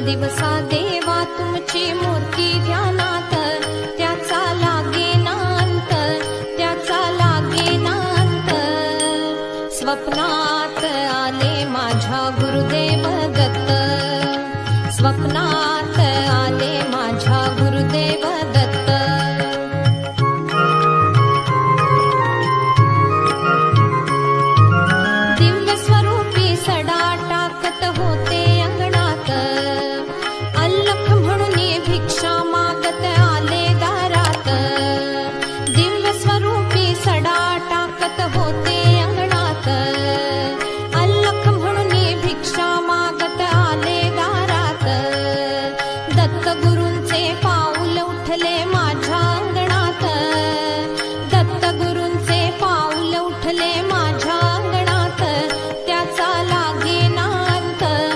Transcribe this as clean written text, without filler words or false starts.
दिवसा देवा तुमची मूर्ती ध्यानात, त्याचा लागेनांत, त्याचा लागेनांत। स्वप्नात आले माझ्या गुरुदेव दत्त, स्वप्नात